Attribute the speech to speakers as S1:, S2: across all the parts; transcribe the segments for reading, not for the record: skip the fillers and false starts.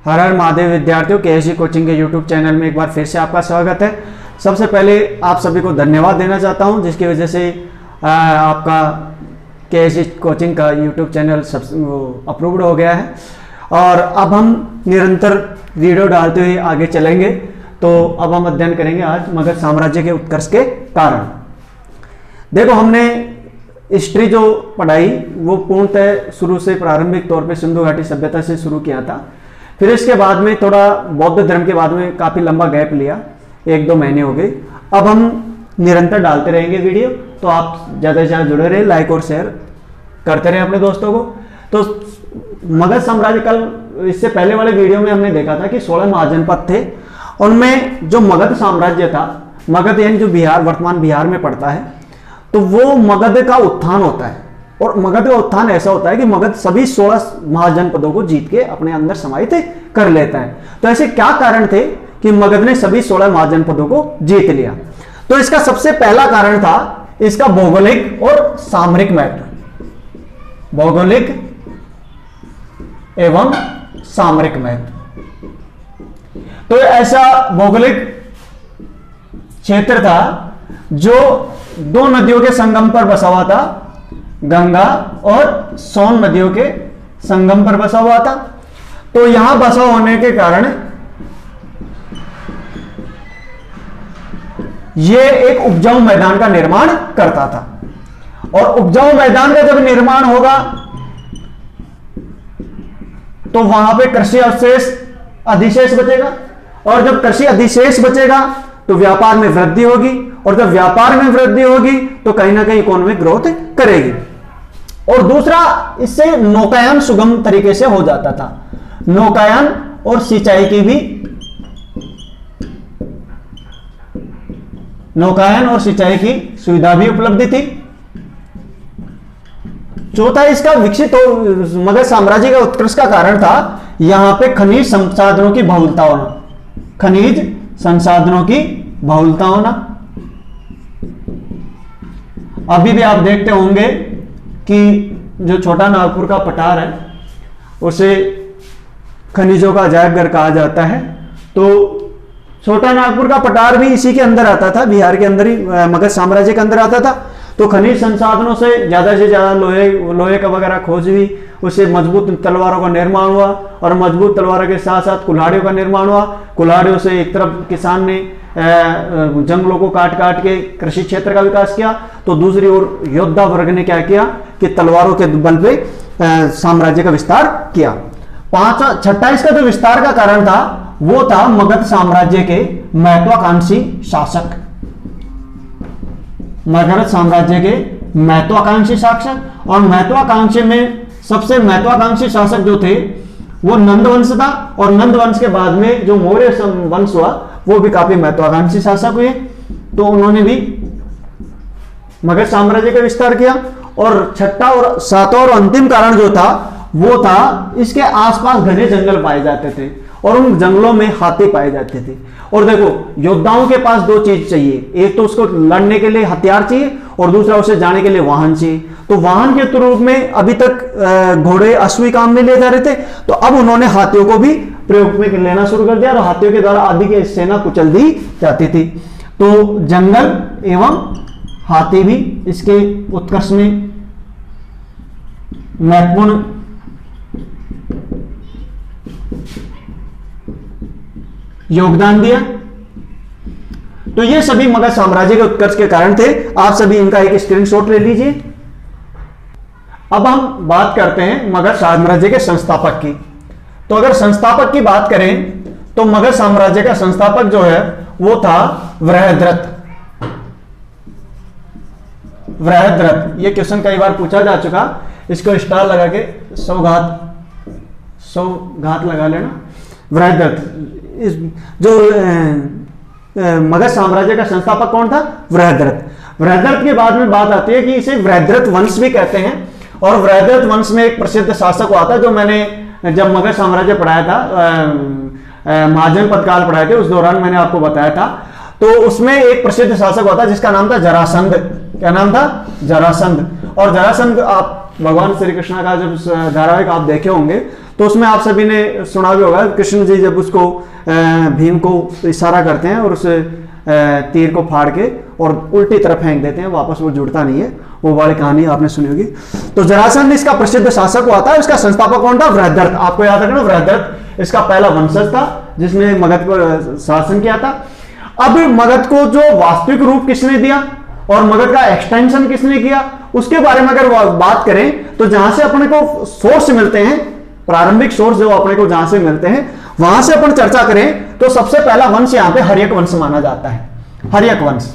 S1: हर हर महादेव विद्यार्थियों, केएसजी कोचिंग के YouTube channel में एक बार फिर से आपका स्वागत है। सबसे पहले आप सभी को धन्यवाद देना चाहता हूं, जिसकी वजह से आपका केएसजी कोचिंग का यूट्यूब चैनल अप्रूव्ड हो गया है और अब हम निरंतर वीडियो डालते हुए आगे चलेंगे। तो अब हम अध्ययन करेंगे आज मगध साम्राज्य के उत्कर्ष के कारण। देखो, हमने हिस्ट्री जो पढ़ाई वो पूर्णतः शुरू से प्रारंभिक तौर पे सिंधु घाटी सभ्यता से शुरू किया था। फिर इसके बाद में थोड़ा बौद्ध धर्म के बाद में काफी लंबा गैप लिया, 1-2 महीने हो गए। अब हम निरंतर डालते रहेंगे वीडियो, तो आप ज्यादा से ज्यादा जुड़े रहे, लाइक और शेयर करते रहे अपने दोस्तों को। तो मगध साम्राज्य, कल इससे पहले वाले वीडियो में हमने देखा था कि 16 महाजनपद थे। उनमें जो मगध साम्राज्य था, मगध यानी जो बिहार, वर्तमान बिहार में पड़ता है, तो वो मगध का उत्थान होता है। और मगध का उत्थान ऐसा होता है कि मगध सभी 16 महाजनपदों को जीत के अपने अंदर समाहित कर लेता है। तो ऐसे क्या कारण थे कि मगध ने सभी 16 महाजनपदों को जीत लिया? तो इसका सबसे पहला कारण था इसका भौगोलिक और सामरिक महत्व। भौगोलिक एवं सामरिक महत्व। तो ऐसा भौगोलिक क्षेत्र था जो 2 नदियों के संगम पर बसा हुआ था, गंगा और सोन नदियों के संगम पर बसा हुआ था। तो यहां बसा होने के कारण यह एक उपजाऊ मैदान का निर्माण करता था। और उपजाऊ मैदान का जब निर्माण होगा तो वहां पे कृषि अवशेष अधिशेष बचेगा, और जब कृषि अधिशेष बचेगा तो व्यापार में वृद्धि होगी, और जब व्यापार में वृद्धि होगी तो कहीं ना कहीं इकोनॉमिक ग्रोथ करेगी। और दूसरा, इससे नौकायन सुगम तरीके से हो जाता था। नौकायन और सिंचाई की भी, नौकायन और सिंचाई की सुविधा भी उपलब्ध थी। चौथा, इसका विकसित मगध साम्राज्य का उत्कर्ष का कारण था यहां पे खनिज संसाधनों की बहुलता होना। खनिज संसाधनों की बहुलता होना। अभी भी आप देखते होंगे कि जो छोटा नागपुर का पठार है उसे खनिजों का अजायब घर कहा जाता है। तो छोटा नागपुर का पठार भी इसी के अंदर आता था, बिहार के अंदर ही, मगध साम्राज्य के अंदर आता था। तो खनिज संसाधनों से ज्यादा लोहे का वगैरह खोज हुई, उससे मजबूत तलवारों का निर्माण हुआ, और मजबूत तलवारों के साथ साथ कुल्हाड़ियों का निर्माण हुआ। कुल्हाड़ियों से एक तरफ किसान ने जंगलों को काट काट के कृषि क्षेत्र का विकास किया, तो दूसरी ओर योद्धा वर्ग ने क्या किया कि तलवारों के बल पे साम्राज्य का विस्तार किया। छठा, इसका जो विस्तार का कारण था वो था मगध साम्राज्य के महत्वाकांक्षी शासक। मगध साम्राज्य के महत्वाकांक्षी शासक, और महत्वाकांक्षी में सबसे महत्वाकांक्षी शासक जो थे वो नंद वंश था। और नंद वंश के बाद में जो मौर्य वंश हुआ वो भी काफी महत्वाकांक्षी शासक हुए। तो उन्होंने भी मगध साम्राज्य का विस्तार किया। और छठा और सातवां और अंतिम कारण जो था वो था इसके आसपास घने जंगल पाए जाते थे, और उन जंगलों में हाथी पाए जाते थे। और देखो, योद्धाओं के पास 2 चीज चाहिए, एक तो उसको लड़ने के लिए हथियार चाहिए, और दूसरा उसे जाने के लिए वाहन चाहिए। तो वाहन के रूप में अभी तक घोड़े, अश्वी काम में लिए जा रहे थे, तो अब उन्होंने हाथियों को भी प्रयोग में लेना शुरू कर दिया, और हाथियों के द्वारा आदि की सेना कुचल दी जाती थी। तो जंगल एवं हाथी भी इसके उत्कर्ष में महत्वपूर्ण योगदान दिया। तो ये सभी मगध साम्राज्य के उत्कर्ष के कारण थे। आप सभी इनका एक स्क्रीनशॉट ले लीजिए। अब हम बात करते हैं मगध साम्राज्य के संस्थापक की। तो अगर संस्थापक की बात करें तो मगध साम्राज्य का संस्थापक जो है वो था वृहद्रथ। वृहद्रथ, ये क्वेश्चन कई बार पूछा जा चुका, इसको स्टार लगा के 100 घात लगा लेना। वृहद्रथ, जो मगध साम्राज्य का संस्थापक कौन था? वृहद्रथ। वृहद्रथ के बाद में बात आती है कि इसे वृहद्रथ वंश भी कहते हैं। और वृहद्रथ वंश में एक प्रसिद्ध शासक हुआ था, जो मैंने जब मगध साम्राज्य पढ़ाया था, महाजनपद काल पढ़ाए थे, उस दौरान मैंने आपको बताया था। तो उसमें एक प्रसिद्ध शासक हुआ था जिसका नाम था जरासंध। क्या नाम था? जरासंध। और जरासंध आप भगवान श्री कृष्ण का जब धारावाहिक आप देखे होंगे तो उसमें आप सभी ने सुना भी होगा, कृष्ण जी जब उसको भीम को इशारा करते हैं और उस तीर को फाड़ के और उल्टी तरफ फेंक देते हैं, वापस वो जुड़ता नहीं है, वो वाली कहानी आपने सुनी होगी। तो जरासंध इसका प्रसिद्ध शासक हुआ था। इसका संस्थापक कौन था? वृहद्रथ। आपको याद रखना, वृहद्रथ इसका पहला वंशज था जिसने मगध पर शासन किया था। अब मगध को जो वास्तविक रूप किसने दिया और मगध का एक्सटेंशन किसने किया, उसके बारे में अगर बात करें तो जहां से अपने को सोर्स मिलते हैं, प्रारंभिक सोर्स जो अपने को जहां से मिलते हैं, वहां से अपन चर्चा करें तो सबसे पहला वंश यहां पे हर्यक वंश माना जाता है। हर्यक वंश।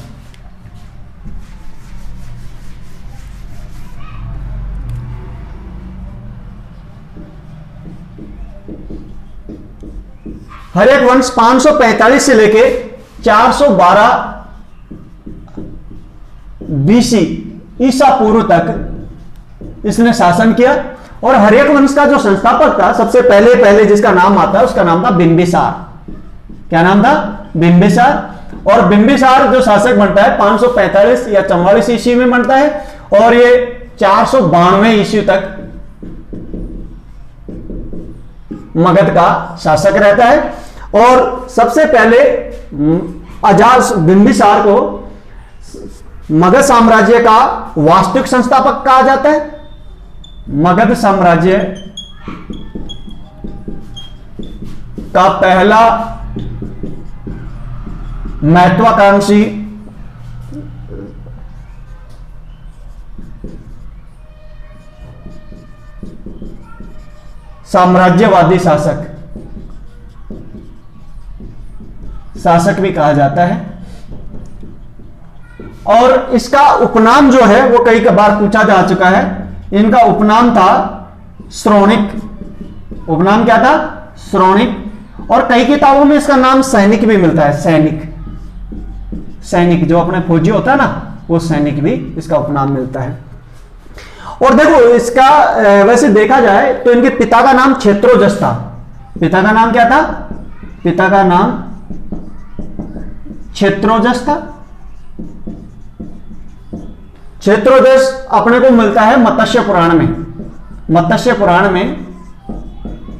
S1: हर्यक वंश 545 से लेके 412 बीसी ईसा पूर्व तक इसने शासन किया। और हर्यक वंश का जो संस्थापक था सबसे पहले जिसका नाम आता है उसका नाम था बिंबिसार। क्या नाम था? बिंबिसार। और बिंबिसार जो शासक बनता है 545 या 44 ईस्वी में बनता है और ये 492 ईस्वी तक मगध का शासक रहता है। और सबसे पहले अजास बिंबिसार को मगध साम्राज्य का वास्तविक संस्थापक कहा जाता है। मगध साम्राज्य का पहला महत्वाकांक्षी साम्राज्यवादी शासक भी कहा जाता है। और इसका उपनाम जो है वो कई बार पूछा जा चुका है। इनका उपनाम था श्रोणिक। उपनाम क्या था? श्रोणिक। और कई किताबों में इसका नाम सैनिक भी मिलता है। सैनिक जो अपने फौजी होता है ना, वो सैनिक भी इसका उपनाम मिलता है। और देखो इसका वैसे देखा जाए तो इनके पिता का नाम क्षेत्रोजस था। पिता का नाम क्या था? पिता का नाम क्षेत्रोजस था। क्षेत्रोजस अपने को मिलता है मत्स्य पुराण में। मत्स्य पुराण में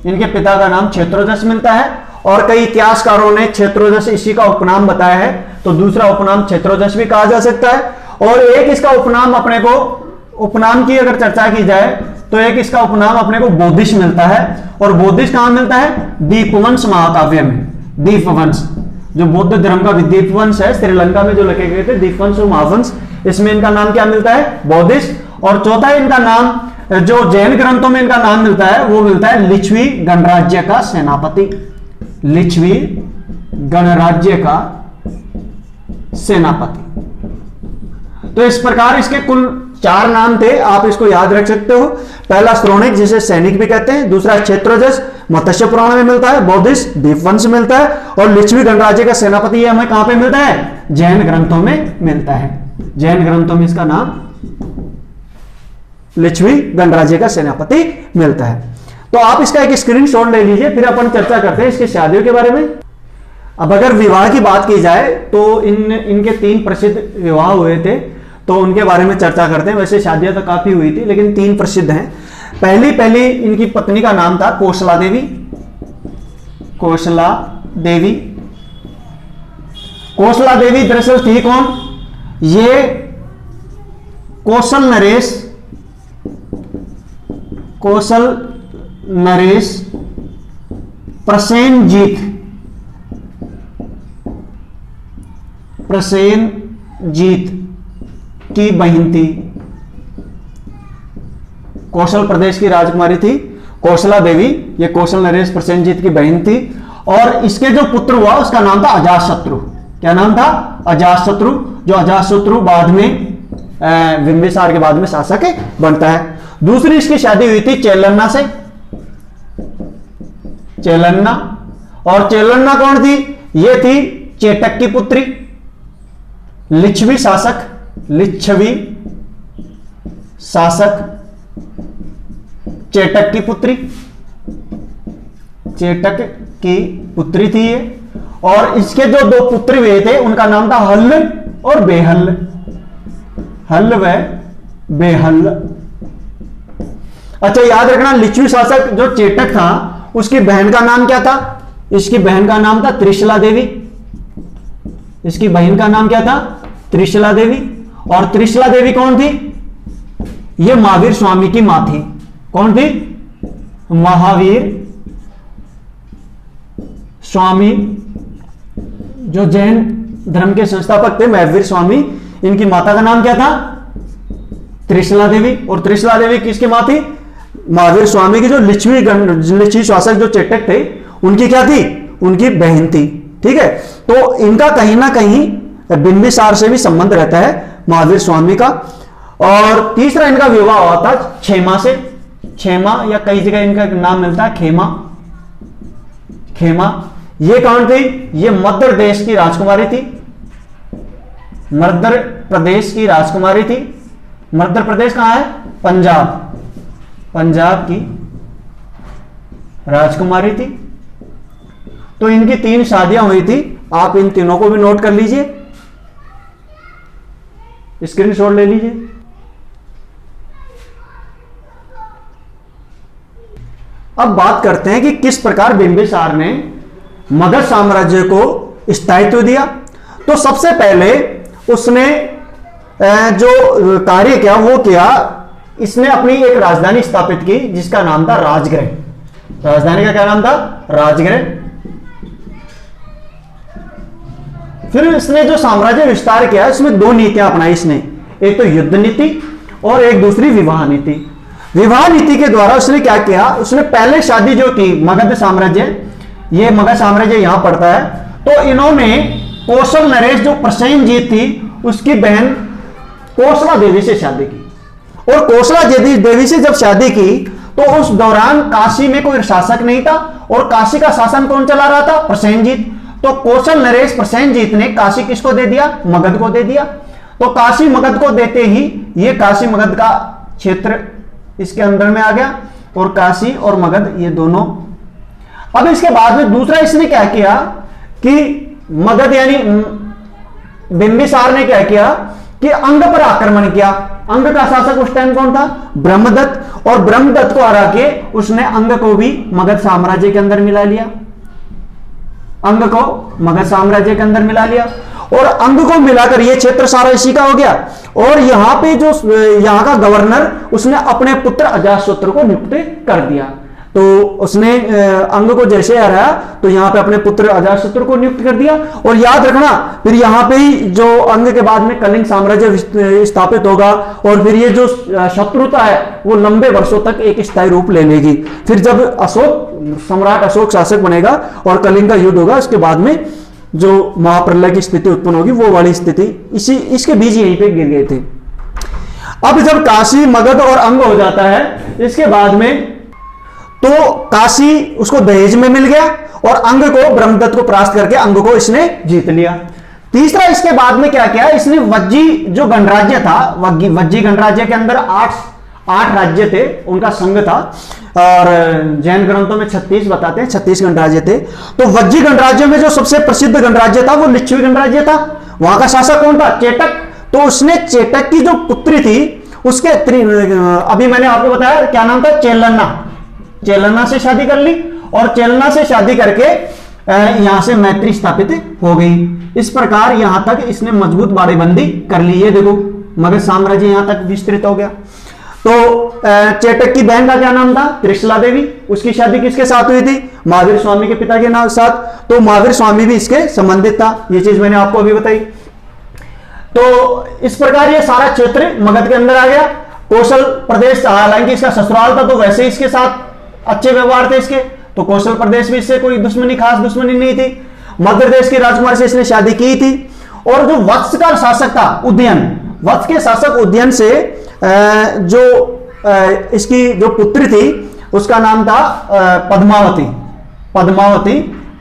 S1: इनके पिता का नाम क्षेत्रोजस मिलता है। और कई इतिहासकारों ने क्षेत्रोजस इसी का उपनाम बताया है, तो दूसरा उपनाम क्षेत्रोजस भी कहा जा सकता है। और एक इसका उपनाम अपने को, उपनाम की अगर चर्चा की जाए तो एक इसका उपनाम अपने को बोधिश मिलता है। और बोधिश कहां मिलता है? दीपवंश महाकाव्य में। दीपवंश जो बौद्ध धर्म का दीपवंश है, श्रीलंका में जो लिखे गए थे दीपवंश और महावंश, इसमें इनका नाम क्या मिलता है? बोधिश। और चौथा इनका नाम जो जैन ग्रंथों में इनका नाम मिलता है वो मिलता है लिच्छवी गणराज्य का सेनापति। लिच्छवी गणराज्य का सेनापति। तो इस प्रकार इसके कुल 4 नाम थे, आप इसको याद रख सकते हो। पहला श्रोणिक जिसे सैनिक भी कहते हैं, दूसरा क्षेत्रोजस मत्स्य पुराण में मिलता है, बोधिश दीपवंश मिलता है, और लिच्छवी गणराज्य का सेनापति ये हमें कहां पे मिलता है? जैन ग्रंथों में मिलता है। जैन ग्रंथों में इसका नाम लिच्छवी गणराज्य का सेनापति मिलता है। तो आप इसका एक स्क्रीनशॉट ले लीजिए, फिर अपन चर्चा करते हैं इसकी शादियों के बारे में। अब अगर विवाह की बात की जाए तो इनके 3 प्रसिद्ध विवाह हुए थे, तो उनके बारे में चर्चा करते हैं। वैसे शादियां तो काफी हुई थी लेकिन 3 प्रसिद्ध हैं। पहली इनकी पत्नी का नाम था कौशला देवी। कौशला देवी। कौशला देवी दरअसल थी कौन? ये कौशल नरेश प्रसेनजीत की बहन थी। कौशल प्रदेश की राजकुमारी थी कौशला देवी। ये कौशल नरेश प्रसेनजीत की बहन थी। और इसके जो पुत्र हुआ उसका नाम था अजातशत्रु। क्या नाम था? अजातशत्रु। जो अजातशत्रु बाद में बिंबिसार के बाद में शासक बनता है। दूसरी इसकी शादी हुई थी चेलन्ना से। चेलन्ना। और चेलन्ना कौन थी? ये थी चेटक की पुत्री। लिच्छवी शासक चेटक की पुत्री। चेटक की पुत्री थी ये। और इसके जो 2 पुत्र हुए थे उनका नाम था हल्ल और बेहल्ल। हल्ल व बेहल्ल। अच्छा याद रखना, लिच्छवी शासक जो चेटक था उसकी बहन का नाम क्या था? इसकी बहन का नाम था त्रिशला देवी। इसकी बहन का नाम क्या था? त्रिशला देवी। और त्रिशला देवी कौन थी? ये महावीर स्वामी की मां थी। कौन थी? महावीर स्वामी, जो जैन धर्म के संस्थापक थे, महावीर स्वामी, इनकी माता का नाम क्या था? त्रिशला देवी। और त्रिशला देवी किसकी मां थी? महावीर स्वामी की जो लिच्छवी शासक जो चेटक थे उनकी क्या थी? उनकी बहन थी। ठीक है, तो इनका कहीं ना कहीं बिंबिसार से भी संबंध रहता है, महावीर स्वामी का। और तीसरा इनका विवाह हुआ था क्षेमा से। क्षेमा, या कई जगह इनका नाम मिलता है खेमा। खेमा ये कौन थी? ये मध्य प्रदेश की राजकुमारी थी। मध्य प्रदेश की राजकुमारी थी। मध्य प्रदेश कहां है? पंजाब। पंजाब की राजकुमारी थी। तो इनकी 3 शादियां हुई थी। आप इन तीनों को भी नोट कर लीजिए, स्क्रीनशॉट ले लीजिए। अब बात करते हैं कि किस प्रकार बिंबिसार ने मगध साम्राज्य को स्थायित्व दिया। तो सबसे पहले उसने जो कार्य किया वो किया, इसने अपनी एक राजधानी स्थापित की जिसका नाम था राजगृह। राजधानी का क्या नाम था? राजगृह। फिर इसने जो साम्राज्य विस्तार किया इसमें 2 नीतियां अपनाई इसने, एक तो युद्ध नीति और एक दूसरी विवाह नीति। विवाह नीति के द्वारा उसने क्या किया? उसने पहले शादी जो की मगध साम्राज्य, ये मगध साम्राज्य यहां पड़ता है, तो इन्होंने कौशल नरेश जो प्रसेनजीत थी उसकी बहन कौशला देवी से शादी की। और कौशला देवी से जब शादी की तो उस दौरान काशी में कोई शासक नहीं था, और काशी का शासन कौन चला रहा था? प्रसेनजीत। तो कौशल नरेश प्रसेनजीत ने काशी किसको दे दिया? मगध को दे दिया। तो काशी मगध को देते ही ये काशी मगध का क्षेत्र इसके अंदर में आ गया, और काशी और मगध ये दोनों। अब इसके बाद में दूसरा इसने क्या किया कि मगध यानी बिंबिसार ने क्या किया कि अंग पर आक्रमण किया। अंग का शासक उस टाइम कौन था? ब्रह्मदत्त। और ब्रह्मदत्त को हरा के उसने अंग को भी मगध साम्राज्य के अंदर मिला लिया। अंग को मगध साम्राज्य के अंदर मिला लिया, और अंग को मिलाकर ये क्षेत्र सारा इसी का हो गया। और यहां पे जो यहां का गवर्नर उसने अपने पुत्र अजातशत्रु को नियुक्त कर दिया। तो उसने अंग को जैसे हराया तो यहां पे अपने पुत्र अजातशत्रु को नियुक्त कर दिया। और याद रखना, फिर यहां पे ही जो अंग के बाद में कलिंग साम्राज्य स्थापित होगा, और फिर ये जो शत्रुता है वो लंबे वर्षों तक एक स्थायी रूप ले लेगी। फिर जब सम्राट अशोक शासक बनेगा और कलिंग का युद्ध होगा, उसके बाद में जो महाप्रलय की स्थिति उत्पन्न होगी वो वाली स्थिति इसके बीच यहीं पे गिर गए थे। अब जब काशी मगध और अंग हो जाता है, इसके बाद में तो काशी उसको दहेज में मिल गया, और अंग को ब्रह्मदत्त को परास्त करके अंग को इसने जीत लिया। तीसरा इसके बाद में क्या किया? इसने वज्जी जो गणराज्य था, वज्जी गणराज्य के अंदर 8 राज्य थे, उनका संघ था, और जैन ग्रंथों में 36 बताते हैं, 36 गणराज्य थे। तो वज्जी गणराज्य में जो सबसे प्रसिद्ध गणराज्य था वो लिच्छवी गणराज्य था। वहां का शासक कौन था? चेटक। तो उसने चेटक की जो पुत्री थी उसके अभी मैंने आपको बताया क्या नाम था? चेलन्ना। चेलन्ना से शादी कर ली, और चेलन्ना से शादी करके यहां से मैत्री स्थापित हो गई। इस प्रकार यहां तक इसने मजबूत बाड़ेबंदी कर ली। ये देखो मगध साम्राज्य यहां तक विस्तृत हो गया। तो चेटक की बहन का क्या नाम था? त्रिशला देवी। उसकी शादी किसके साथ हुई थी? महावीर स्वामी के पिता के नाम साथ। तो महावीर स्वामी भी इसके संबंधित था। ये चीज मैंने आपको अभी बताई। तो इस प्रकार ये सारा क्षेत्र मगध के अंदर आ गया। कौशल प्रदेश, हालांकि इसका ससुराल था तो वैसे ही इसके साथ अच्छे व्यवहार थे इसके, तो कौशल प्रदेश भी इससे कोई खास दुश्मनी नहीं थी। मध्य प्रदेश की राजकुमारी से इसने शादी की थी। और जो वत्स का शासक था उदयन, वत्स के शासक उदयन से जो इसकी जो पुत्री थी उसका नाम था पद्मावती।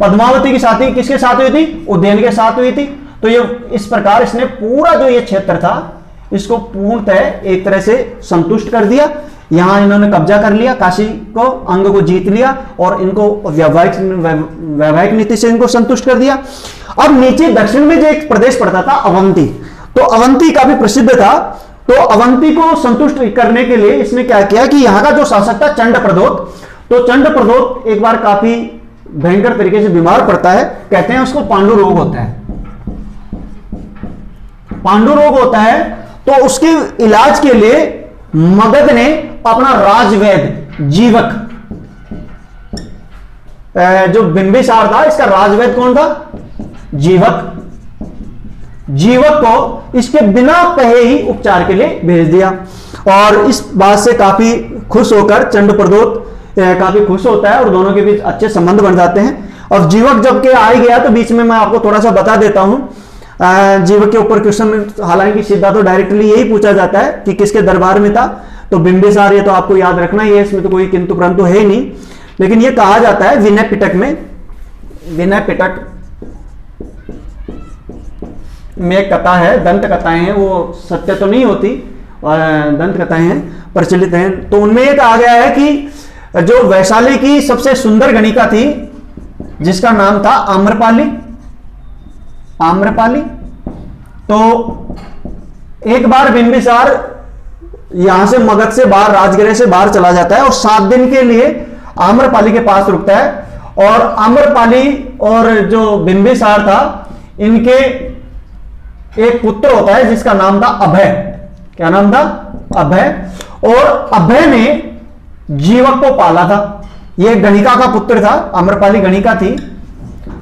S1: पद्मावती की शादी किसके साथ हुई थी? उदयन के साथ हुई थी। तो ये इस प्रकार इसने पूरा जो ये क्षेत्र था इसको पूर्णतः एक तरह से संतुष्ट कर दिया। यहां इन्होंने कब्जा कर लिया काशी को, अंग को जीत लिया, और इनको वैवाहिक नीति से इनको संतुष्ट कर दिया। अब नीचे दक्षिण में जो एक प्रदेश पड़ता था अवंती, तो अवंती काफी प्रसिद्ध था। तो अवंती को संतुष्ट करने के लिए इसने क्या किया कि यहां का जो शासक था चंडप्रद्योत, तो चंडप्रद्योत एक बार काफी भयंकर तरीके से बीमार पड़ता है, कहते हैं उसको पांडु रोग होता है, पांडु रोग होता है। तो उसके इलाज के लिए मगध ने अपना राजवैद्य जीवक, जो बिंबिसार था इसका राजवैद्य कौन था? जीवक। जीवक को इसके बिना कहे ही उपचार के लिए भेज दिया और इस बात से काफी खुश होकर चंडप्रद्योत काफी खुश होता है और दोनों के बीच अच्छे संबंध बन जाते हैं। और जीवक जब के आ गया तो बीच में मैं आपको थोड़ा सा बता देता हूं, जीवक के ऊपर क्वेश्चन हालांकि सीधा तो डायरेक्टली यही पूछा जाता है कि किसके दरबार में था, तो बिंबिसार, ये तो आपको याद रखना ही है, इसमें तो कोई किंतु परंतु है ही नहीं। लेकिन ये कहा जाता है विनय पिटक में, विनय पिटक में एक कथा है, दंत कथाएं हैं, वो सत्य तो नहीं होती और दंत कथाएं हैं, प्रचलित हैं। तो उनमें यह कहा गया है कि जो वैशाली की सबसे सुंदर गणिका थी जिसका नाम था आम्रपाली, आम्रपाली, तो एक बार बिंबिसार यहां से मगध से बाहर, राजगृह से बाहर चला जाता है और 7 दिन के लिए आम्रपाली के पास रुकता है। और आम्रपाली और जो बिंबिसार था इनके एक पुत्र होता है जिसका नाम था अभय। क्या नाम था? अभय। और अभय ने जीवक को पाला था। यह गणिका का पुत्र था, आम्रपाली गणिका थी,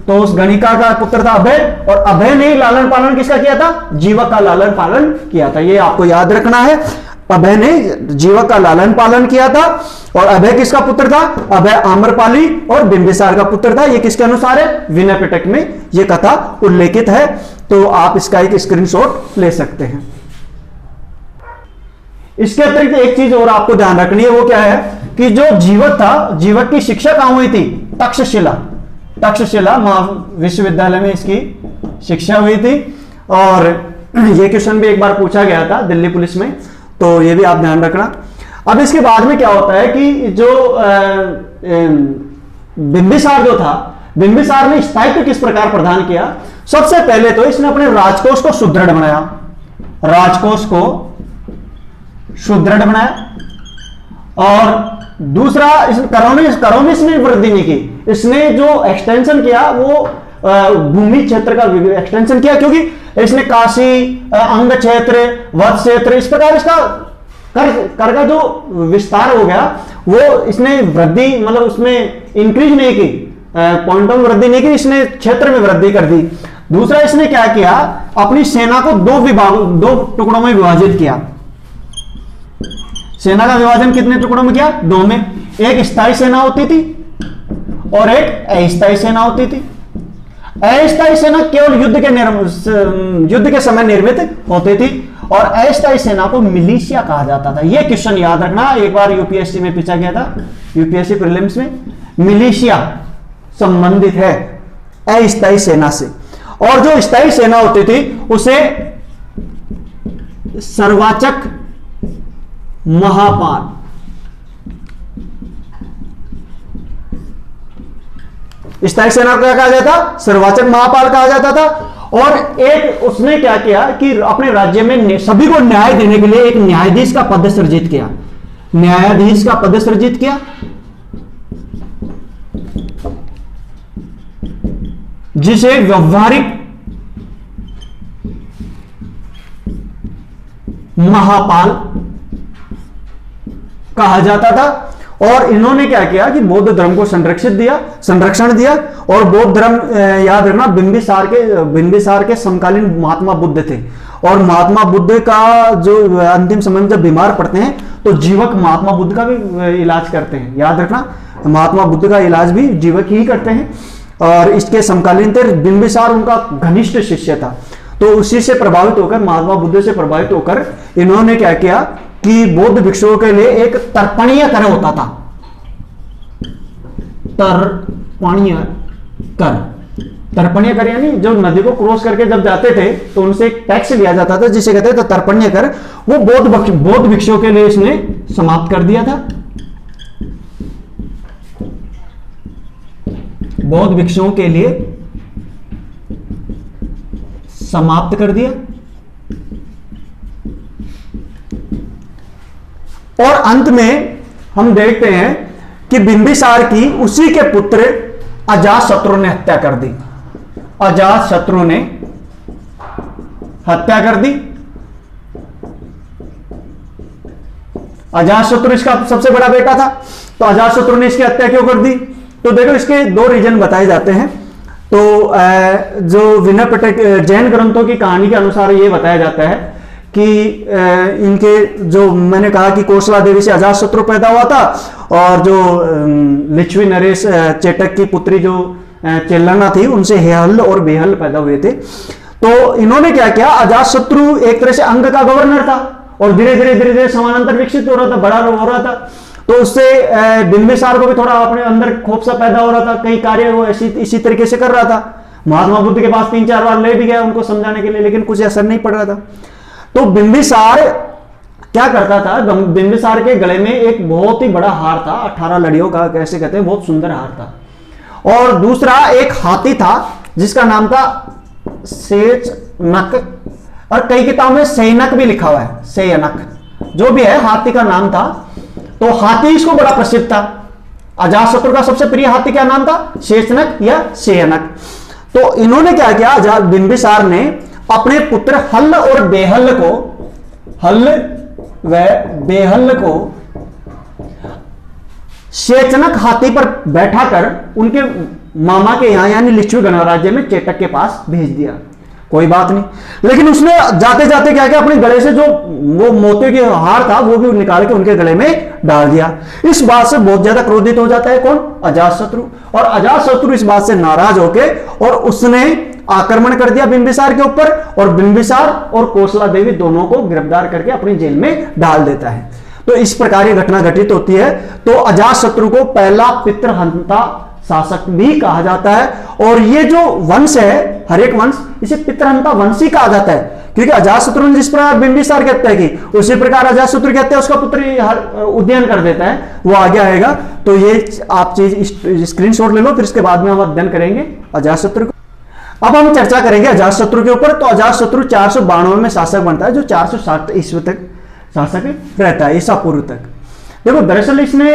S1: तो उस गणिका का पुत्र था अभय, और अभय ने लालन पालन किसका किया था? जीवक का लालन पालन किया था। ये आपको याद रखना है, अभय ने जीवक का लालन पालन किया था। और अभय किसका पुत्र था? अभय आम्रपाली और बिंबिसार का पुत्र था। ये किसके अनुसार है? विनय पिटक में यह कथा उल्लेखित है, तो आप इसका एक स्क्रीनशॉट ले सकते हैं। इसके अतिरिक्त एक चीज और आपको ध्यान रखनी है, वो क्या है कि जो जीवक था, जीवक की शिक्षा कहां हुई थी? तक्षशिला, तक्षशिला विश्वविद्यालय में इसकी शिक्षा हुई थी। और यह क्वेश्चन भी एक बार पूछा गया था दिल्ली पुलिस में, तो यह भी आप ध्यान रखना। अब इसके बाद में क्या होता है कि जो बिंबिसार जो था, बिंबिसार ने स्थायित्व किस प्रकार प्रदान किया? सबसे पहले तो इसने अपने राजकोष को सुदृढ़ बनाया, राजकोष को सुदृढ़ बनाया। और दूसरा, करों में इसने वृद्धि नहीं की, इसने जो एक्सटेंशन किया वो भूमि क्षेत्र का एक्सटेंशन किया, क्योंकि इसने काशी, अंग क्षेत्र, वध क्षेत्र, इस प्रकार इसका कर का जो विस्तार हो गया वो इसने वृद्धि, मतलब उसमें इंक्रीज नहीं की, पॉइंट ऑफ वृद्धि नहीं की, इसने क्षेत्र में वृद्धि कर दी। दूसरा, इसने क्या किया? अपनी सेना को दो टुकड़ों में विभाजित किया। सेना का विभाजन कितने टुकड़ों में किया? 2 में। एक स्थायी सेना होती थी और एक अस्थायी सेना होती थी। अस्थायी सेना केवल युद्ध के समय निर्मित होती थी और अस्थायी सेना को मिलिशिया कहा जाता था। यह क्वेश्चन याद रखना, एक बार यूपीएससी में पूछा गया था, यूपीएससी प्रीलिम्स में। मिलिशिया संबंधित है अस्थायी सेना से, और जो स्थायी सेना होती थी उसे सर्वाचक महापाल, स्थायी सेना को क्या कहा जाता? सर्वाचक महापाल कहा जाता था। और एक उसने क्या किया कि अपने राज्य में सभी को न्याय देने के लिए एक न्यायाधीश का पद सृजित किया, न्यायाधीश का पद सृजित किया, जिसे व्यवहारिक महापाल कहा जाता था। और इन्होंने क्या किया कि बौद्ध धर्म को संरक्षण दिया। और बौद्ध धर्म, याद रखना, बिंबिसार के समकालीन महात्मा बुद्ध थे, और महात्मा बुद्ध का जो अंतिम समय में जब बीमार पड़ते हैं तो जीवक महात्मा बुद्ध का भी इलाज करते हैं। याद रखना, महात्मा बुद्ध का इलाज भी जीवक ही करते हैं। और इसके समकालीन थे, बिंबिसार उनका घनिष्ठ शिष्य था, तो उसी से प्रभावित होकर, महात्मा बुद्ध से प्रभावित होकर इन्होंने क्या किया कि बौद्ध भिक्षुओं के लिए एक तर्पणीय कर होता था। तर्पणीय कर यानी जो नदी को क्रॉस करके जब जाते थे तो उनसे एक टैक्स लिया जाता था जिसे कहते थे तर्पणीय कर। वो बौद्ध भिक्षुओं के लिए इसने समाप्त कर दिया था, बौद्ध भिक्षुओं के लिए समाप्त कर दिया। और अंत में हम देखते हैं कि बिंबिसार की उसी के पुत्र अजातशत्रु ने हत्या कर दी। अजातशत्रु ने हत्या कर दी। अजातशत्रु इसका सबसे बड़ा बेटा था, तो अजातशत्रु ने इसकी हत्या क्यों कर दी? तो देखो इसके दो रीजन बताए जाते हैं। तो जो विनय पिटक जैन ग्रंथों की कहानी के अनुसार ये बताया जाता है कि इनके जो मैंने कहा कि कौशला देवी से अजातशत्रु पैदा हुआ था, और जो लिच्छवी नरेश चेटक की पुत्री जो चेल्लाना थी उनसे हेहल्ल और बेहल्ल पैदा हुए थे। तो इन्होंने क्या किया, अजातशत्रु एक तरह से अंग का गवर्नर था और धीरे धीरे समानांतर विकसित हो रहा था, बड़ा हो रहा था। तो उससे बिंबिसार को भी थोड़ा अपने अंदर खौफ सा पैदा हो रहा था, कई कार्य वो इसी तरीके से कर रहा था। महात्मा बुद्ध के पास 3-4 बार ले भी गया उनको समझाने के लिए, लेकिन कुछ असर नहीं पड़ रहा था। तो बिंबिसार क्या करता था, बिंबिसार के गले में एक बहुत ही बड़ा हार था, 18 लड़ियों का कैसे कहते हैं, बहुत सुंदर हार था। और दूसरा एक हाथी था जिसका नाम था सेचनक, और कई किताबों में सैनक भी लिखा हुआ है, सैनक, जो भी है हाथी का नाम था। तो हाथी इसको बड़ा प्रसिद्ध था। अजातशत्रु का सबसे प्रिय हाथी क्या नाम था, शेषनक या सैनक। तो इन्होंने क्या किया, बिंबिसार ने अपने पुत्र हल्ल और बेहल्ल को, हल्ल व बेहल्ल को शेचनक हाथी पर बैठाकर उनके मामा के यहां यानी लिच्छवी गणराज्य में चेटक के पास भेज दिया। कोई बात नहीं, लेकिन उसने जाते जाते क्या किया, अपने गले से जो वो मोती के हार था वो भी निकाल के उनके गले में डाल दिया। इस बात से बहुत ज्यादा क्रोधित हो जाता है कौन, अजातशत्रु। और अजातशत्रु इस बात से नाराज होके और उसने आक्रमण कर दिया बिंबिसार के ऊपर, और बिंबिसार और कौशला देवी दोनों को गिरफ्तार करके अपनी जेल में डाल देता है। तो इस प्रकार की घटना घटित होती है। तो अजातशत्रु को पहला पितृहंता शासक भी कहा जाता है। और ये जो वंश है, हर एक वंश, इसे पितृहंता वंशी कहा जाता है, क्योंकि अजातशत्रु ने जिस प्रकार बिंबिसार की हत्या की उसी प्रकार अजातशत्रु की हत्या उसका पुत्र उद्ययन कर देता है, वो आगे आएगा। तो ये आप चीज स्क्रीनशॉट ले लो, फिर इसके बाद में हम अध्ययन करेंगे अजातशत्रु को। अब हम चर्चा करेंगे अजातशत्रु के ऊपर। तो अजातशत्रु 492 में शासक बनता है, जो 460 ईस्वी तक शासक रहता है, ईसा पूर्व तक। देखो दरअसल इसने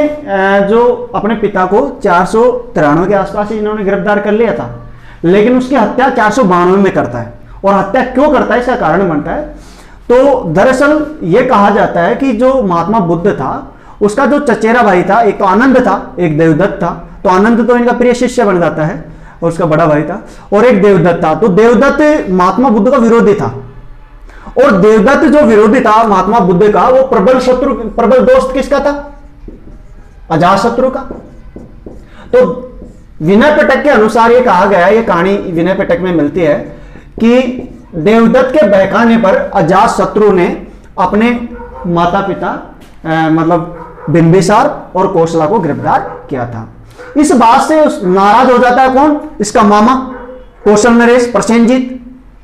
S1: जो अपने पिता को 493 के आसपास इन्होंने गिरफ्तार कर लिया था, लेकिन उसकी हत्या 492 में करता है। और हत्या क्यों करता है, इसका कारण बनता है। तो दरअसल यह कहा जाता है कि जो महात्मा बुद्ध था उसका जो चचेरा भाई था, एक तो आनंद था, एक देवदत्त था। तो आनंद तो इनका प्रिय शिष्य बन जाता है और उसका बड़ा भाई था, और एक देवदत्त था। तो देवदत्त महात्मा बुद्ध का विरोधी था, और देवदत्त जो विरोधी था महात्मा बुद्ध का, वो प्रबल शत्रु, प्रबल दोस्त किसका था, अजातशत्रु का। तो विनय पिटक के अनुसार ये कहा गया, ये कहानी विनय पिटक में मिलती है कि देवदत्त के बहकाने पर अजातशत्रु ने अपने माता पिता मतलब बिंबिसार और कौशला को गिरफ्तार किया था। इस बात से नाराज हो जाता है कौन, इसका मामा कौशल नरेश प्रसेनजीत,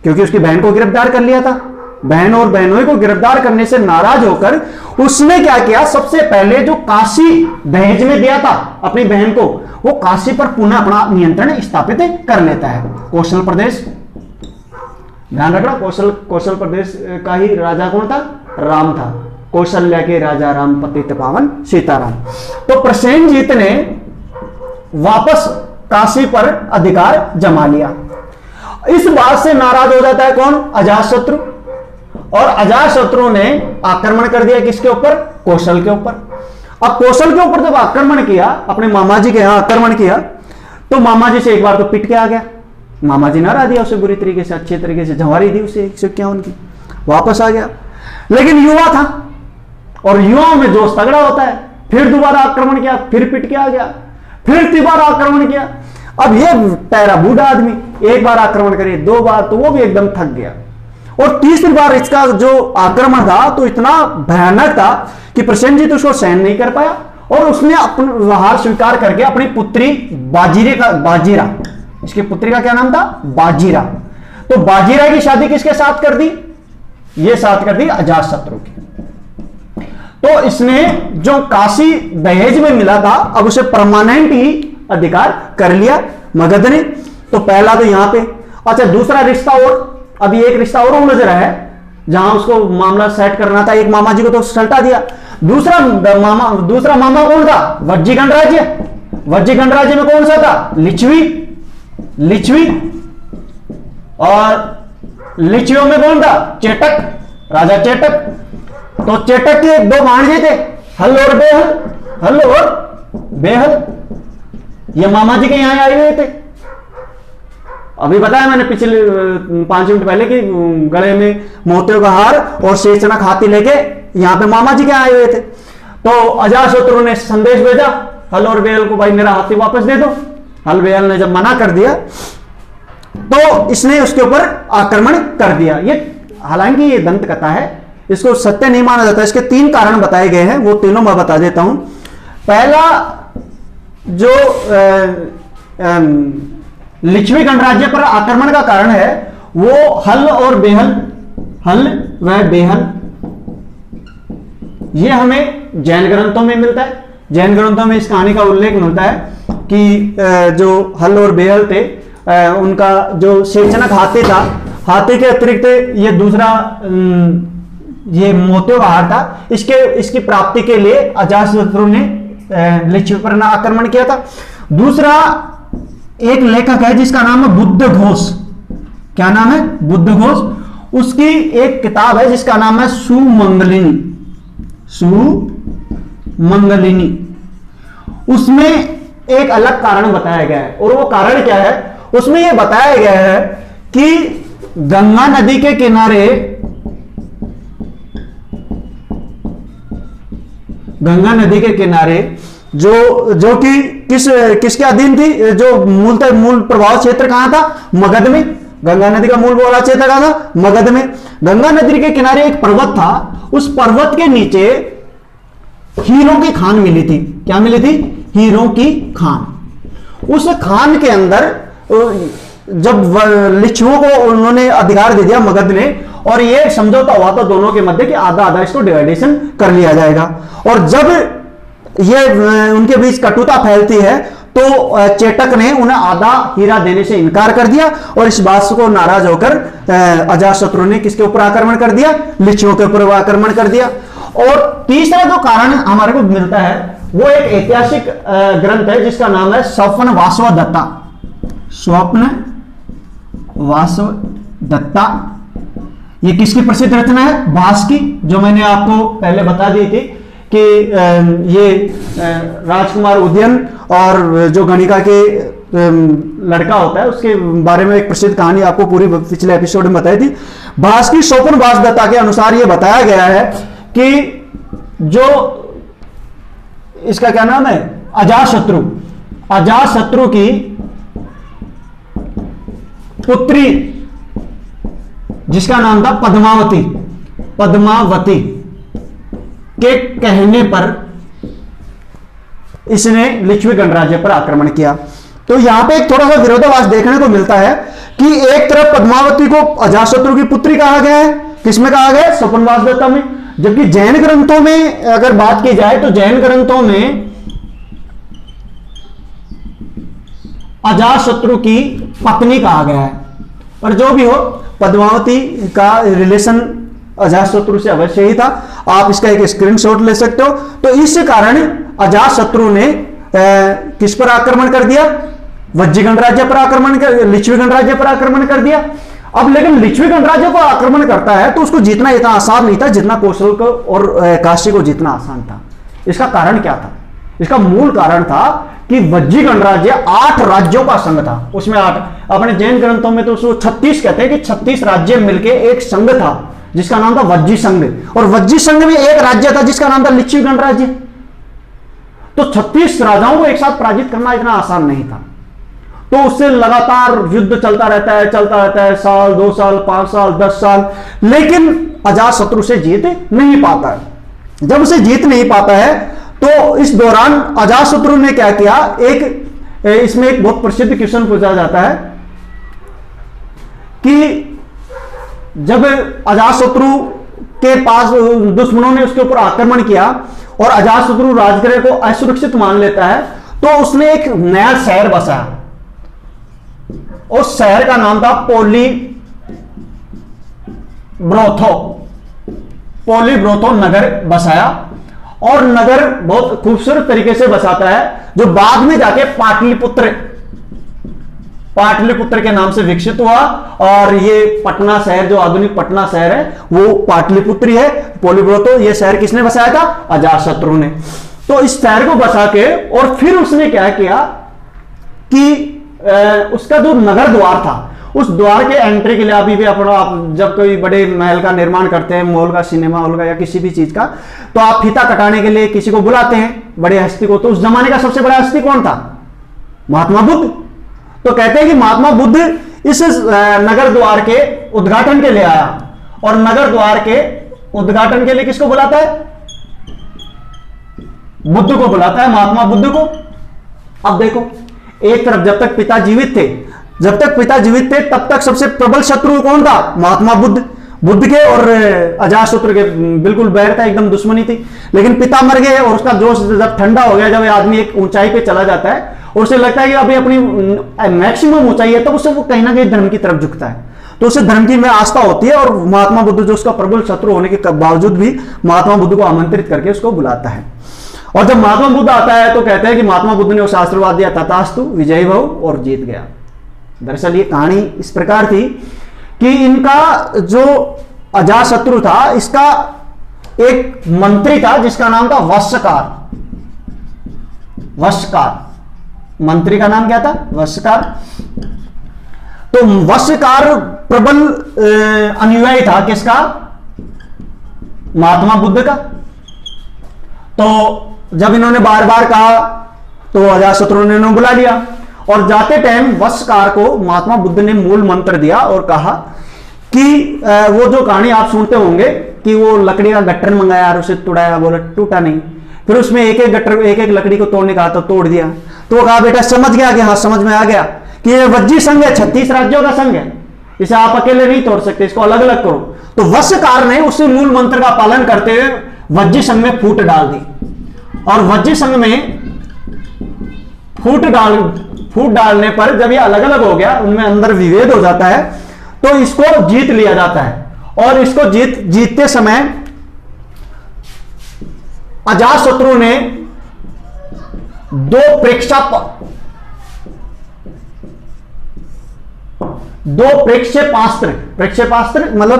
S1: क्योंकि उसकी बहन को गिरफ्तार कर लिया था। बहन और बहनोई को गिरफ्तार करने से नाराज होकर उसने क्या किया, सबसे पहले जो काशी दहेज में दिया था अपनी बहन को, वो काशी पर पुनः अपना नियंत्रण स्थापित कर लेता है। कौशल प्रदेश, ध्यान रखना, कौशल प्रदेश का ही राजा कौन था, राम था। कौशल्या के राजा राम, पतित पावन सीताराम। तो प्रसेनजीत ने वापस काशी पर अधिकार जमा लिया। इस बात से नाराज हो जाता है कौन, अजातशत्रु। और अजातशत्रु ने आक्रमण कर दिया किसके ऊपर, कौशल के ऊपर। अब कौशल के ऊपर जब आक्रमण किया, अपने मामा जी के यहां आक्रमण किया, तो मामा जी से एक बार तो पिट के आ गया। मामा जी नारा दिया उसे बुरी तरीके से, अच्छे तरीके से झंवारी दी उसे 151 की, वापस आ गया। लेकिन युवा था और युवाओं में जोश तगड़ा होता है। फिर दोबारा आक्रमण किया, फिर पिट के आ गया, फिर दोबारा आक्रमण किया। अब ये पैरा बूढ़ा आदमी, एक बार आक्रमण करे, 2 बार, तो वो भी एकदम थक गया। और तीसरी बार इसका जो आक्रमण था तो इतना भयानक था कि प्रसेनजीत उसको सहन नहीं कर पाया, और उसने अपना हार स्वीकार करके अपनी पुत्री बाजीरा, इसकी पुत्री का क्या नाम था, बाजीरा। तो बाजीरा की शादी किसके साथ कर दी, ये साथ कर दी अजातशत्रु की। तो इसने जो काशी दहेज में मिला था, अब उसे परमानेंट ही अधिकार कर लिया मगध ने। तो पहला तो यहां पे, अच्छा दूसरा रिश्ता, और अभी एक रिश्ता और उलझ रहा है जहां उसको मामला सेट करना था। एक मामा जी को तो सल्टा दिया, दूसरा मामा कौन था? वज्जी गणराज्य। वज्जी गणराज्य में कौन सा था? लिच्छवी। और लिच्छवियों में कौन था? चेटक, राजा चेटक। तो चेटक के दो भांजे थे, हल और बेहल। ये मामा जी के यहां आए हुए थे। अभी बताया मैंने पिछले 5 मिनट पहले कि गले में मोतियों का हार और शेषनाग हाथी लेके यहां पे मामा जी के आए हुए थे। तो अजातशत्रु ने संदेश भेजा हल और बेहल को, भाई मेरा हाथी वापस दे दो। हल बेहल ने जब मना कर दिया तो इसने उसके ऊपर आक्रमण कर दिया। ये हालांकि ये दंत कथा है, इसको सत्य नहीं माना जाता। इसके 3 कारण बताए गए हैं, वो तीनों मैं बता देता हूं। पहला, जो लिच्छवी गणराज्य पर आक्रमण का कारण है वो हल और बेहल, हल व बेहल, ये हमें जैन ग्रंथों में मिलता है। जैन ग्रंथों में इस कहानी का उल्लेख मिलता है कि जो हल और बेहल थे, उनका जो शेषनाग हाथी था, हाथी के अतिरिक्त ये दूसरा ये मोतियों का हार था, इसकी प्राप्ति के लिए अजातशत्रु ने लिच्छवी पर आक्रमण किया था। दूसरा, एक लेखक है जिसका नाम है बुद्धघोष। क्या नाम है? बुद्धघोष। उसकी एक किताब है जिसका नाम है सुमंगलिनी। उसमें एक अलग कारण बताया गया है, और वो कारण क्या है? उसमें यह बताया गया है कि गंगा नदी के किनारे जो कि किसके अधीन थी? जो मूल प्रभाव क्षेत्र कहां था? मगध में। गंगा नदी का मूल प्रभाव क्षेत्र कहां था? मगध में। गंगा नदी के किनारे एक पर्वत था, उस पर्वत के नीचे हीरों की खान मिली थी। क्या मिली थी? हीरों की खान। उस खान के अंदर जब लिच्छुओं को उन्होंने अधिकार दे दिया मगध ने, और ये समझौता हुआ था दोनों के मध्य कि आधा आधा इसको डिवाइडेशन कर लिया जाएगा। और जब ये उनके बीच कटुता फैलती है तो चेटक ने उन्हें आधा हीरा देने से इनकार कर दिया, और इस बात को नाराज होकर अजातशत्रु ने किसके ऊपर आक्रमण कर दिया? लिच्छुओं के ऊपर आक्रमण कर दिया। और तीसरा जो कारण हमारे को मिलता है वो एक ऐतिहासिक ग्रंथ है जिसका नाम है स्वप्न वासवदत्ता। स्वप्न वासवदत्ता। ये किसकी प्रसिद्ध रचना है? भास की, जो मैंने आपको पहले बता दी थी कि ये राजकुमार उदयन और जो गणिका के लड़का होता है उसके बारे में एक प्रसिद्ध कहानी आपको पूरी पिछले एपिसोड में बताई थी। भास की स्वप्न वासवदत्ता के अनुसार यह बताया गया है कि जो इसका क्या नाम है? अजातशत्रु की पुत्री जिसका नाम था पद्मावती के कहने पर इसने लिच्छवी गणराज्य पर आक्रमण किया। तो यहां पे एक थोड़ा सा विरोधाभास देखने को मिलता है कि एक तरफ पद्मावती को अजातशत्रु की पुत्री कहा गया है, किसमें कहा गया है? स्वप्न वासवदत्ता में। जबकि जैन ग्रंथों में अगर बात की जाए तो जैन ग्रंथों में अजातशत्रु की पत्नी कहा गया है। पर जो भी हो, पद्मावती का रिलेशन अजातशत्रु से अवश्य ही था। आप इसका एक स्क्रीनशॉट ले सकते हो। तो इस कारण अजातशत्रु ने किस पर आक्रमण कर दिया? वज्जी गणराज्य पर आक्रमण कर, लिच्छवी गणराज्य पर आक्रमण कर दिया। अब लेकिन लिच्छवी गणराज्य को आक्रमण करता है तो उसको जीतना इतना आसान नहीं था जितना कौशल को और काशी को जीतना आसान था। इसका कारण क्या था? इसका मूल कारण था कि वज्जी गणराज्य 8 राज्यों का संघ था। उसमें 8, अपने जैन ग्रंथों में तो उसको 36 कहते हैं कि 36 राज्य मिलकर एक संघ था जिसका नाम था वज्जी संघ। और वज्जी संघ में एक राज्य था जिसका नाम था लिच्छवी गणराज्य। तो 36 राजाओं को एक साथ पराजित करना इतना आसान नहीं था। तो उससे लगातार युद्ध चलता रहता है, साल, 2 साल, 5 साल, 10 साल, लेकिन अजातशत्रु से जीत नहीं पाता है। जब उसे जीत नहीं पाता है तो इस दौरान अजातशत्रु ने क्या किया? इसमें एक बहुत प्रसिद्ध क्वेश्चन पूछा जाता है कि जब अजातशत्रु के पास दुश्मनों ने उसके ऊपर आक्रमण किया और अजातशत्रु राजगृह को असुरक्षित मान लेता है, तो उसने एक नया शहर बसाया। उस शहर का नाम था पोलीब्रोथो नगर बसाया। और नगर बहुत खूबसूरत तरीके से बसाता है, जो बाद में जाके पाटलिपुत्र के नाम से विकसित हुआ। और ये पटना शहर, जो आधुनिक पटना शहर है, वो पाटलिपुत्र है। पोलिब्रोतो ये शहर किसने बसाया था? अजातशत्रु ने। तो इस शहर को बसा के और फिर उसने क्या किया कि उसका जो नगर द्वार था, उस द्वार के एंट्री के लिए अभी भी अपना, आप जब कोई बड़े महल का निर्माण करते हैं, मॉल का, सिनेमा हॉल का या किसी भी चीज का, तो आप फीता कटाने के लिए किसी को बुलाते हैं, बड़े हस्ती को। तो उस जमाने का सबसे बड़ा हस्ती कौन था? महात्मा बुद्ध। तो कहते हैं कि महात्मा बुद्ध इस नगर द्वार के उद्घाटन के लिए आया। और नगर द्वार के उद्घाटन के लिए किसको बुलाता है? बुद्ध को बुलाता है, महात्मा बुद्ध को। अब देखो, एक तरफ जब तक पिता जीवित थे, तब तक सबसे प्रबल शत्रु कौन था? महात्मा बुद्ध के और अजातशत्रु के बिल्कुल बैर था, एकदम दुश्मनी थी। लेकिन पिता मर गए और उसका जोश जब ठंडा हो गया, जब आदमी एक ऊंचाई पे चला जाता है और उसे लगता है कि अभी अपनी मैक्सिमम ऊंचाई है, तब उससे वो कहीं ना कहीं धर्म की तरफ झुकता है। तो उसे धर्म की में आस्था होती है और महात्मा बुद्ध, जो उसका प्रबल शत्रु होने के बावजूद भी, महात्मा बुद्ध को आमंत्रित करके उसको बुलाता है। और जब महात्मा बुद्ध आता है तो कहते हैं कि महात्मा बुद्ध ने उसे आशीर्वाद दिया, तथास्तु, विजयी भव, और जीत गया। दरअसल ये कहानी इस प्रकार थी कि इनका जो अजातशत्रु था, इसका एक मंत्री था जिसका नाम था वश्यकार। मंत्री का नाम क्या था? वश्यकार। तो वश्यकार प्रबल अनुयायी था किसका? महात्मा बुद्ध का। तो जब इन्होंने बार बार कहा तो अजातशत्रु ने बुला लिया। और जाते टाइम वश्यकार को महात्मा बुद्ध ने मूल मंत्र दिया और कहा कि वो जो कहानी आप सुनते होंगे कि वो लकड़ी का गट्टर मंगाया और उसे तोड़ाया, बोला टूटा नहीं। फिर उसमें एक एक लकड़ी को तोड़ने का तो तोड़ दिया। तो वो कहा बेटा समझ गया कि हाँ समझ में आ गया कि ये वज्जी संघ है, 36 राज्यों का संघ है, इसे आप अकेले नहीं तोड़ सकते, इसको अलग अलग करो। तो वश्यकार ने उसी मूल मंत्र का पालन करते हुए वज्जी संघ में फूट डाल दी। और वज्जी संघ में फूट डालने पर जब ये अलग अलग हो गया, उनमें अंदर विभेद हो जाता है, तो इसको जीत लिया जाता है। और इसको जीतते समय अजातशत्रु ने दो प्रेक्षेपास्त्र मतलब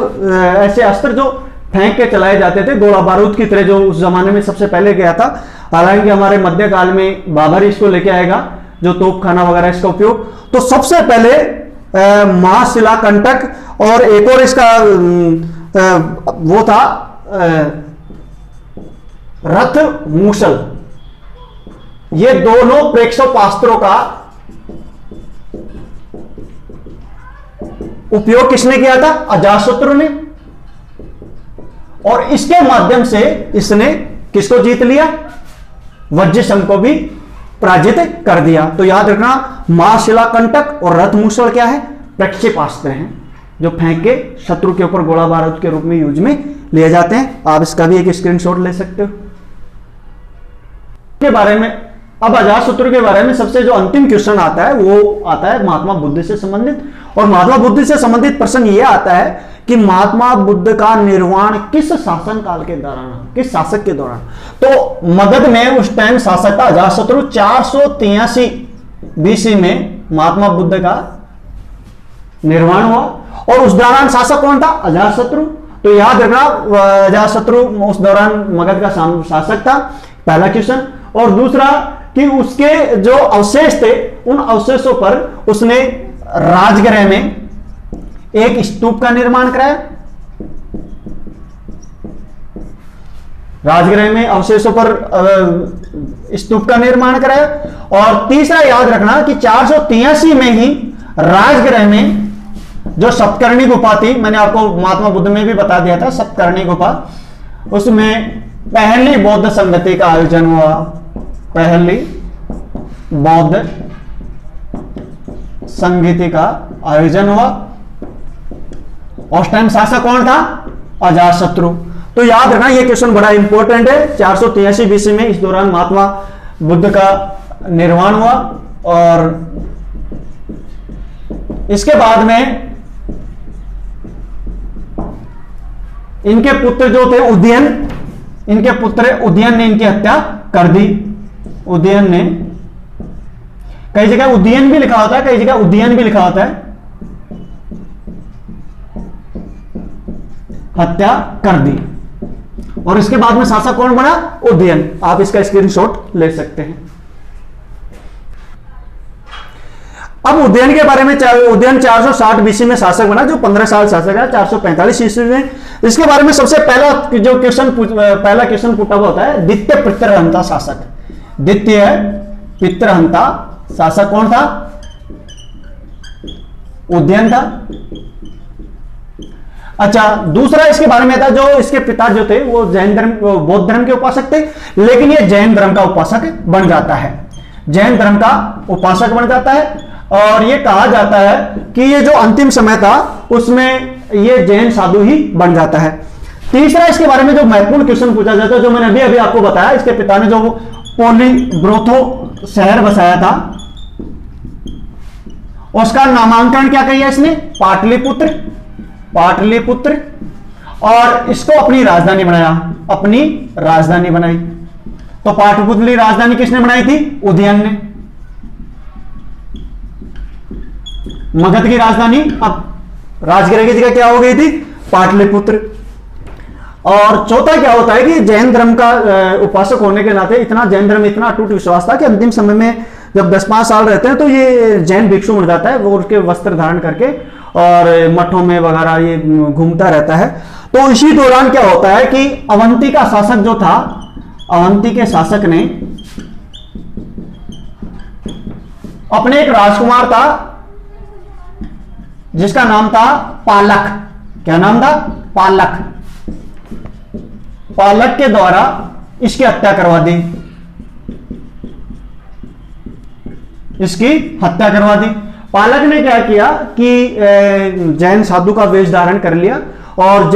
S1: ऐसे अस्त्र जो फेंक के चलाए जाते थे, गोला बारूद की तरह, जो उस जमाने में सबसे पहले गया था। हालांकि हमारे मध्यकाल में बाबर इसको लेके आएगा, जो तोपखाना वगैरह इसका उपयोग। तो सबसे पहले महाशिलाकंटक और एक और इसका वो था रथ मूसल। ये दोनों प्रेक्षेपास्त्रों का उपयोग किसने किया था? अजातशत्रु ने। और इसके माध्यम से इसने किसको जीत लिया? वज्र संघ को भी पराजित कर दिया। तो याद रखना, महाशिलाकंटक और रथ मूसल क्या है? प्रक्षेपास्त्र हैं, जो फेंक के शत्रु के ऊपर गोला बारूद के रूप में यूज में लिए जाते हैं। आप इसका भी एक स्क्रीनशॉट ले सकते हो। के बारे में अब अजातशत्रु के बारे में सबसे जो अंतिम क्वेश्चन आता है वो आता है महात्मा बुद्ध से संबंधित। और महात्मा बुद्ध से संबंधित प्रश्न ये आता है कि महात्मा बुद्ध का निर्वाण किस शासन काल के दौरान, किस शासक के दौरान? तो मगध में उस टाइम शासक था अजातशत्रु। 483 BC में महात्मा बुद्ध का निर्वाण हुआ। और उस दौरान शासक कौन था? अजातशत्रु। तो याद रखना, अजातशत्रु उस दौरान मगध का शासक था, पहला क्वेश्चन। और दूसरा कि उसके जो अवशेष थे, उन अवशेषों पर उसने राजगृह में एक स्तूप का निर्माण कराया। राजगृह में अवशेषों पर स्तूप का निर्माण कराया। और तीसरा याद रखना कि 483 में ही राजगृह में जो सप्तकर्णी गुफा थी, मैंने आपको महात्मा बुद्ध में भी बता दिया था, सप्तकर्णी गुफा, उसमें पहली बौद्ध संगति का आयोजन हुआ। पहली बौद्ध संगति का आयोजन हुआ। उस टाइम शासक कौन था? अजातशत्रु। तो याद रखना, यह क्वेश्चन बड़ा इंपॉर्टेंट है। 483 BC में इस दौरान महात्मा बुद्ध का निर्वाण हुआ। और इसके बाद में इनके पुत्र जो थे उदयन, इनके पुत्र उदयन ने इनकी हत्या कर दी। उदयन ने, कई जगह उदयन भी लिखा होता है, कई जगह उदयन भी लिखा होता है, हत्या कर दी। और इसके बाद में शासक कौन बना? उदयन। आप इसका स्क्रीनशॉट ले सकते हैं। अब उदयन के बारे में, उदयन 460 बीसी में शासक बना, जो 15 साल शासक है, 445 ईस्वी में। इसके बारे में सबसे पहला जो क्वेश्चन पुट हुआ होता है, द्वितीय पितृहंता शासक। द्वितीय पितृहंता शासक कौन था? उदयन था। अच्छा, दूसरा इसके बारे में था, जो इसके पिता जो थे वो जैन धर्म, बौद्ध धर्म के उपासक थे, लेकिन ये जैन धर्म का उपासक बन जाता है। जैन धर्म का उपासक बन जाता है। और ये कहा जाता है कि ये जो अंतिम समय था उसमें ये जैन साधु ही बन जाता है। तीसरा इसके बारे में जो महत्वपूर्ण क्वेश्चन पूछा जाता है, जो मैंने अभी आपको बताया, इसके पिता ने जो पोलीब्रोथो शहर बसाया था, उसका नामांकन क्या किया इसने? पाटलिपुत्र। पाटलिपुत्र। और इसको अपनी राजधानी बनाया, अपनी राजधानी बनाई। तो पाटलिपुत्र की राजधानी किसने बनाई थी? उदयन ने। मगध की राजधानी अब राजगृह की जगह क्या हो गई थी? पाटलिपुत्र। और चौथा क्या होता है कि जैन धर्म का उपासक होने के नाते इतना जैन धर्म इतना अटूट विश्वास था कि अंतिम समय में जब 10-5 साल रहते हैं तो ये जैन भिक्षु बन जाता है। वो उसके वस्त्र धारण करके और मठों में वगैरह ये घूमता रहता है। तो इसी दौरान क्या होता है कि अवंती का शासक जो था, अवंती के शासक ने अपने एक राजकुमार था जिसका नाम था पालक। क्या नाम था? पालक। पालक के द्वारा इसकी हत्या करवा दी, इसकी हत्या करवा दी। पालक ने क्या किया कि जैन साधु का वेश धारण कर लिया और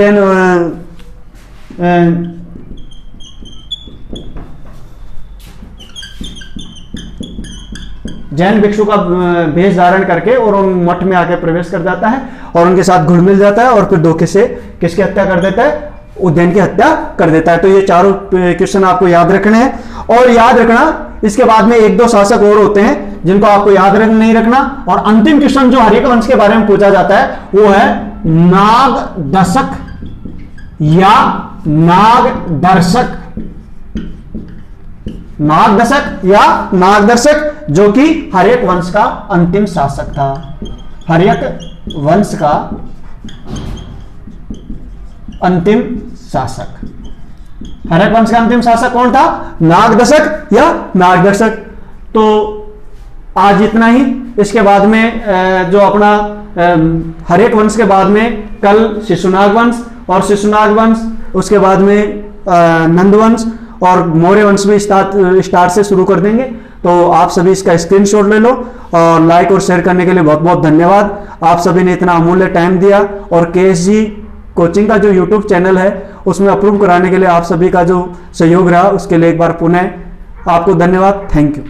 S1: जैन भिक्षु का वेश धारण करके और उन मठ में आके प्रवेश कर जाता है और उनके साथ घुल मिल जाता है और फिर धोखे से किसकी हत्या कर देता है? उदयन की हत्या कर देता है। तो ये चारों क्वेश्चन आपको याद रखने हैं। और याद रखना, इसके बाद में 1-2 शासक और होते हैं जिनको आपको याद नहीं रखना। और अंतिम क्वेश्चन जो हर्यक वंश के बारे में पूछा जाता है वो है नागदशक या नागदर्शक। नागदशक या नागदर्शक, जो कि हर्यक वंश का अंतिम शासक था। हर्यक वंश का अंतिम शासक। हर्यक वंश का अंतिम शासक कौन था? नागदशक या नागदर्शक। तो आज इतना ही। इसके बाद में जो अपना हर्यक वंश के बाद में कल शिशुनाग वंश, और शिशुनाग वंश उसके बाद में नंदवंश और मौर्य वंश में स्टार्ट से शुरू कर देंगे। तो आप सभी इसका स्क्रीनशॉट ले लो और लाइक और शेयर करने के लिए बहुत बहुत धन्यवाद। आप सभी ने इतना अमूल्य टाइम दिया और केएसजी कोचिंग का जो यूट्यूब चैनल है उसमें अप्रूव कराने के लिए आप सभी का जो सहयोग रहा उसके लिए एक बार पुनः आपको धन्यवाद। Thank you.